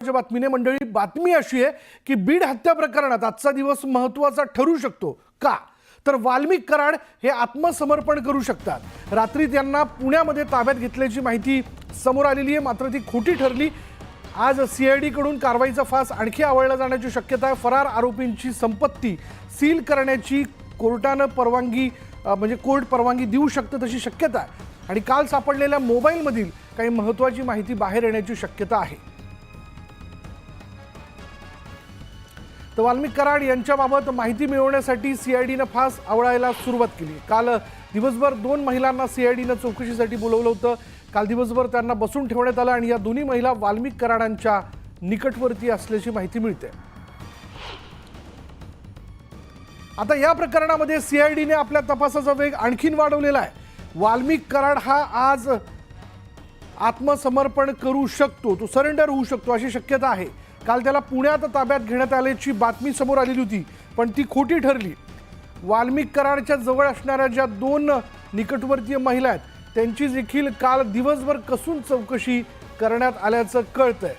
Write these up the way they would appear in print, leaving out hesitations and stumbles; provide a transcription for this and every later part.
बातमीने मंडळी बातमी अशी आहे की बीड हत्या प्रकरणात आजचा दिवस महत्त्वाचा ठरू शकतो का तर वाल्मिक कराड हे आत्मसमर्पण करू शकतात। रात्री त्यांना पुण्यामध्ये ताब्यात घेतल्याची माहिती समोर आलेली आहे, मात्र ती खोटी ठरली। आज सीआयडी कडून कारवाईचा फास आणखी आवळला जाण्याची शक्यता आहे। फरार आरोपींची संपत्ती सील करण्याची कोर्टाने परवानगी कोर्ट परवानगी देऊ शकते तशी शक्यता आहे आणि काल सापडलेल्या मोबाईलमधील काही महत्त्वाची माहिती बाहेर येण्याची शक्यता आहे। तर वाल्मिक कराड यांच्याबाबत माहिती मिळवण्यासाठी सीआयडीने फास आवळायला सुरुवात केली। काल दिवसभर दोन महिलांना सीआयडीने चौकशीसाठी बोलवलं होतं। काल दिवसभर त्यांना बसून ठेवण्यात आलं आणि या दोन्ही महिला वाल्मिक कराडांच्या निकटवर्ती असल्याची माहिती मिळते। आता या प्रकरणामध्ये सीआयडीने आपल्या तपासाचा वेग आणखीन वाढवलेला आहे। वाल्मिक कराड हा आज आत्मसमर्पण करू शकतो, तो सरेंडर होऊ शकतो अशी शक्यता आहे। काल त्याला पुण्यात ताब्यात घेण्यात आल्याची बातमी समोर आलेली होती, पण ती खोटी ठरली। वाल्मिक कराडच्या जवळ असणाऱ्या ज्या दोन निकटवर्तीय महिला आहेत त्यांची देखील काल दिवसभर कसून चौकशी करण्यात आल्याचं कळतंय।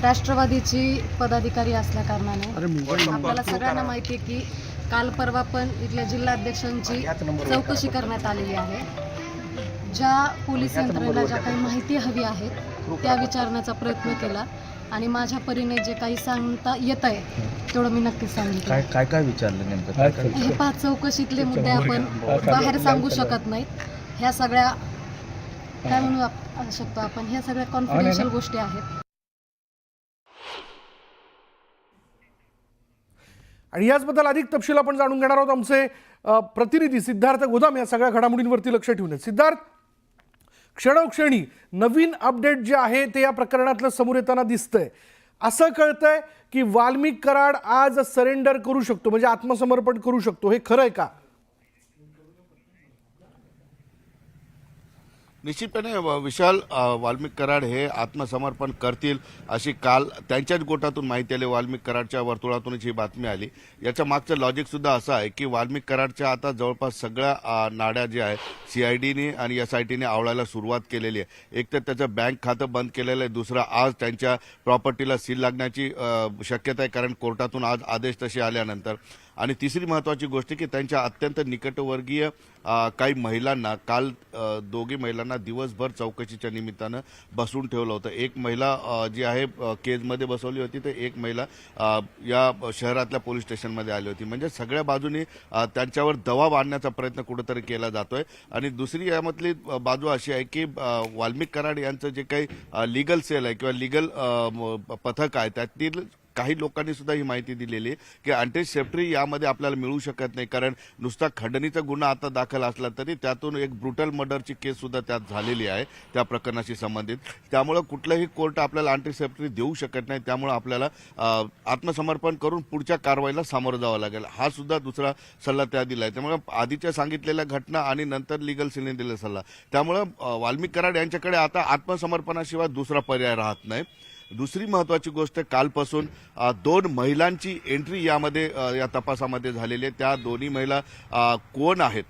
राष्ट्रवादीची पदाधिकारी असल्या कारणाने आपल्याला सगळ्यांना माहिती आहे की काल परवा पण इथल्या जिल्हाध्यक्षांची चौकशी करण्यात आलेली आहे। ज्या पोलीस यंत्रणेला ज्या काही माहिती हवी आहे त्या विचारण्याचा प्रयत्न केला आणि माझ्या परीने जे काही सांगता येत आहे तेवढं मी नक्कीच सांगितलं। काय काय विचारलं नेमकं? हे 5 चौकशीतले मुद्दे आपण बाहेर सांगू शकत नाहीत। ह्या सगळ्या काय म्हणू शकतो आपण, ह्या सगळ्या कॉन्फिडेन्शियल गोष्टी आहेत। आणि याचबद्दल अधिक तपशील आपण जाणून घेणार आहोत। आमचे प्रतिनिधी सिद्धार्थ गोदाम या सगळ्या घडामोडींवरती लक्ष ठेवून आहेत। सिद्धार्थ, क्षणोक्षणी नवीन अपडेट जे आहे ते या प्रकरणातलं समोर येताना दिसतंय। असं कळतंय की वाल्मिक कराड आज सरेंडर करू शकतो, म्हणजे आत्मसमर्पण करू शकतो, हे खरं आहे का? निश्चितपणे विशाल, वाल्मिक कराड हे आत्मसमर्पण करतील अशी काल त्यांच्याच गोटातून माहिती आली। वाल्मिक कराडच्या वर्तुळातूनच ही बातमी आली। याच्या मागचं लॉजिक सुद्धा असं आहे की वाल्मिक कराडच्या आता जवळपास सगळ्या नाड्या ज्या आहेत सीआयडीने आणि एसआयटीने आवळायला सुरुवात केलेली आहे। एक तर त्याचं बँक खातं बंद केलेलं आहे, दुसरं आज त्यांच्या प्रॉपर्टीला सील लागण्याची शक्यता आहे, कारण कोर्टातून आज आदेश तसे आल्यानंतर। आणि तिसरी महत्त्वाची गोष्ट की त्यांच्या अत्यंत निकटवर्गीय काही महिलांना काल दोघी महिलांना दिवसभर चौकशीच्या निमित्तानं बसवून ठेवलं होतं। एक महिला जी आहे केजमध्ये बसवली होती, तर एक महिला या शहरातल्या पोलीस स्टेशनमध्ये आली होती। म्हणजे सगळ्या बाजूनी त्यांच्यावर दबाव आणण्याचा प्रयत्न कुठेतरी केला जातोय। आणि दुसरी यामधली बाजू अशी आहे की वाल्मिक कराड यांचं जे काही लीगल सेल आहे किंवा लीगल पथक आहे त्यातील काही लोकांनी सुद्धा ही माहिती दिलेली आहे की अँटी-सेफ्टी यामध्ये आपल्याला मिळू शकत नाही, कारण नुसता खंडणीचा गुन्हा आता दाखल असला तरी त्यातून एक ब्रुटल मर्डरची केस सुद्धा त्यात झालेली आहे त्या प्रकरणाशी संबंधित। त्यामुळे कुठलंही कोर्ट आपल्याला अँटी-सेफ्टी देऊ शकत नाही, त्यामुळे आपल्याला आत्मसमर्पण करून पुढच्या कारवाईला सामोरं जावं लागेल, हा सुद्धा दुसरा सल्ला त्या दिला आहे। त्यामुळे आधीच्या सांगितलेल्या घटना आणि नंतर लिगल सेलने दिलेला सल्ला, त्यामुळे वाल्मिक कराड यांच्याकडे आता आत्मसमर्पणाशिवाय दुसरा पर्याय राहत नाही। दुसरी महत्त्वाची गोष्ट, कालपासून 2 महिलांची एंट्री यामध्ये या तपासामध्ये झालेली आहे। त्या दोन्ही महिला कोण आहेत?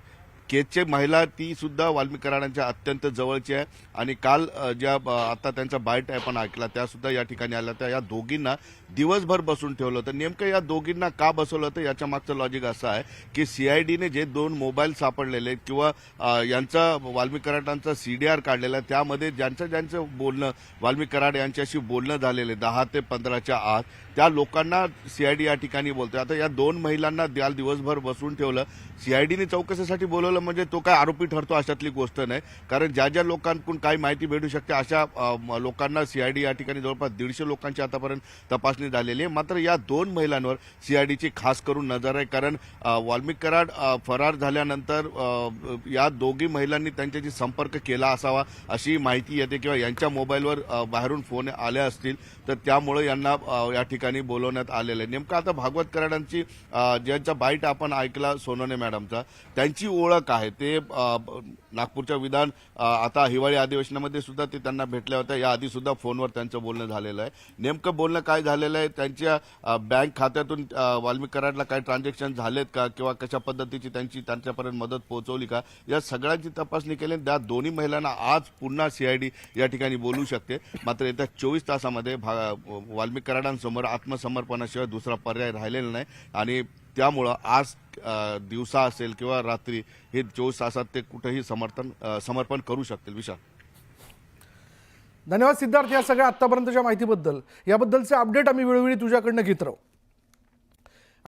केजचे महिला ती सुद्धा वाल्मिक कराडांच्या अत्यंत जवळची आहे आणि काल ज्या आता त्यांचा बाईट आपण ऐकला त्या सुद्धा या ठिकाणी आल्या त्या या दोघींना दिवसभर बसून ठेवलं होतं। नेमकं या दोघींना का बसवलं होतं याच्या मागचं लॉजिक असं आहे की सीआयडीने जे 2 मोबाईल सापडलेले किंवा यांचा वाल्मिक कराडांचा सीडीआर काढलेला आहे त्यामध्ये ज्यांचं बोलणं वाल्मिक कराड यांच्याशी बोलणं झालेलं आहे 10 ते 15च्या आत, त्या लोकांना सीआयडी या ठिकाणी बोलतोय। आता या 2 महिलांना दिवसभर बसून ठेवलं, सीआयडीने चौकशीसाठी बोलवलं म्हणजे तो काय आरोपी ठरतो अशातली गोष्ट नाही, कारण ज्या लोकांकडून काही माहिती भेटू शकते अशा लोकांना सीआयडी या ठिकाणी जवळपास 150 लोकांची आतापर्यंत तपासणी झालेली आहे। मात्र या 2 महिलांवर सीआयडीची खास करून नजर आहे, कारण वाल्मिक कराड फरार झाल्यानंतर या दोघी महिलांनी त्यांच्याशी संपर्क केला असावा अशी माहिती येते किंवा यांच्या मोबाईलवर बाहेरून फोन आले असतील, तर त्यामुळे यांना या ठिकाणी बोलवण्यात आलेलं आहे। नेमकं आता भागवत कराडांची ज्यांचा बाईट आपण ऐकला सोनोने मॅडमचा, त्यांची ओळख आहे ते नागपूरच्या विधान आता हिवाळी अधिवेशनामध्ये सुद्धा ते त्यांना भेटल्या होत्या. या आधी सुद्धा फोनवर त्यांचं बोलणं झालेलं आहे. नेमकं बोलणं काय झालेलं आहे, त्यांच्या बँक खात्यातून वाल्मिक कराडला काही ट्रान्झॅक्शन झालेत का किंवा कशा पद्धतीची त्यांच्यापर्यंत मदत पोहोचवली का, या सगळ्यांची तपासणी केली. त्या दोन्ही महिलांना आज पुन्हा सीआयडी या ठिकाणी बोलू शकते. मात्र येत्या 24 तासामध्ये वाल्मिक कराडांसमोर आत्मसमर्पणाशिवाय दुसरा पर्याय राहिलेला नाही आणि त्यामुळं आज दिवसा असेल किंवा रात्री हे 24 तासात ते कुठेही समर्पण करू शकतील. विशाल, धन्यवाद सिद्धार्थ या सगळ्या आतापर्यंतच्या माहितीबद्दल. याबद्दलचे अपडेट आम्ही वेळोवेळी तुझ्याकडनं घेत राहू.